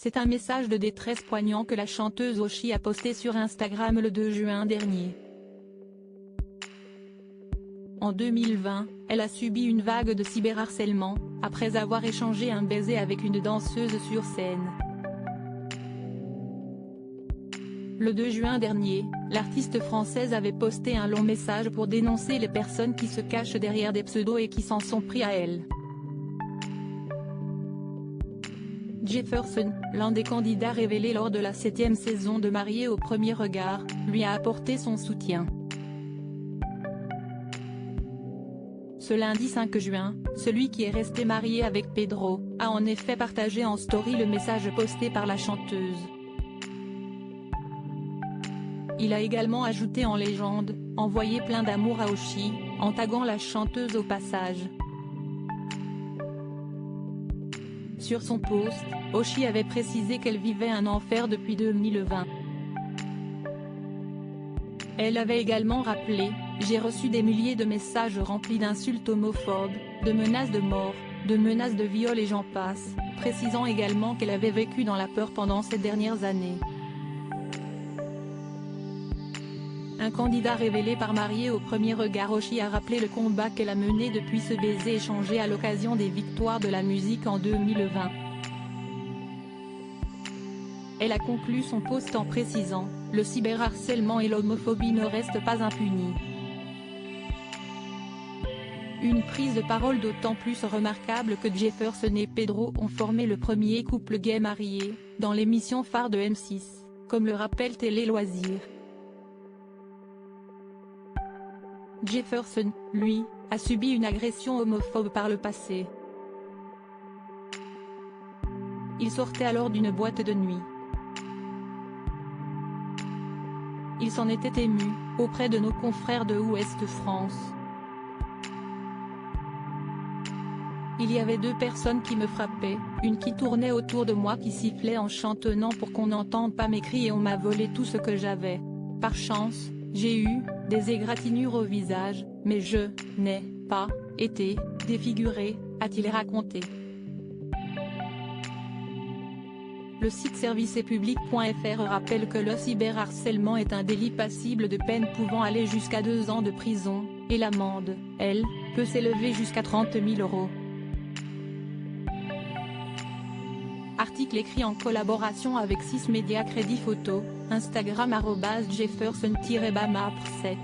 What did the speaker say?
C'est un message de détresse poignant que la chanteuse Oshi a posté sur Instagram le 2 juin dernier. En 2020, elle a subi une vague de cyberharcèlement, après avoir échangé un baiser avec une danseuse sur scène. Le 2 juin dernier, l'artiste française avait posté un long message pour dénoncer les personnes qui se cachent derrière des pseudos et qui s'en sont pris à elle. Jefferson, l'un des candidats révélés lors de la 7e saison de Mariés au premier regard, lui a apporté son soutien. Ce lundi 5 juin, celui qui est resté marié avec Pedro, a en effet partagé en story le message posté par la chanteuse. Il a également ajouté en légende, envoyé plein d'amour à Oshi, en taguant la chanteuse au passage. Sur son post, Oshi avait précisé qu'elle vivait un enfer depuis 2020. Elle avait également rappelé « J'ai reçu des milliers de messages remplis d'insultes homophobes, de menaces de mort, de menaces de viol et j'en passe », précisant également qu'elle avait vécu dans la peur pendant ces dernières années. Un candidat révélé par Mariés au premier regard, Oshi a rappelé le combat qu'elle a mené depuis ce baiser échangé à l'occasion des victoires de la musique en 2020. Elle a conclu son post en précisant « Le cyberharcèlement et l'homophobie ne restent pas impunis ». Une prise de parole d'autant plus remarquable que Jefferson et Pedro ont formé le premier couple gay marié, dans l'émission phare de M6, comme le rappelle Télé Loisirs. Jefferson, lui, a subi une agression homophobe par le passé. Il sortait alors d'une boîte de nuit. Il s'en était ému, auprès de nos confrères de Ouest France. Il y avait deux personnes qui me frappaient, une qui tournait autour de moi qui sifflait en chantonnant pour qu'on n'entende pas mes cris et on m'a volé tout ce que j'avais. Par chance, j'ai eu des égratignures au visage, mais je n'ai pas été défiguré, a-t-il raconté. Le site servicepublic.fr rappelle que le cyberharcèlement est un délit passible de peine pouvant aller jusqu'à 2 ans de prison, et l'amende, elle, peut s'élever jusqu'à 30 000 €. Article écrit en collaboration avec 6 médias Crédit Photo, Instagram @Jefferson-Bamapr7.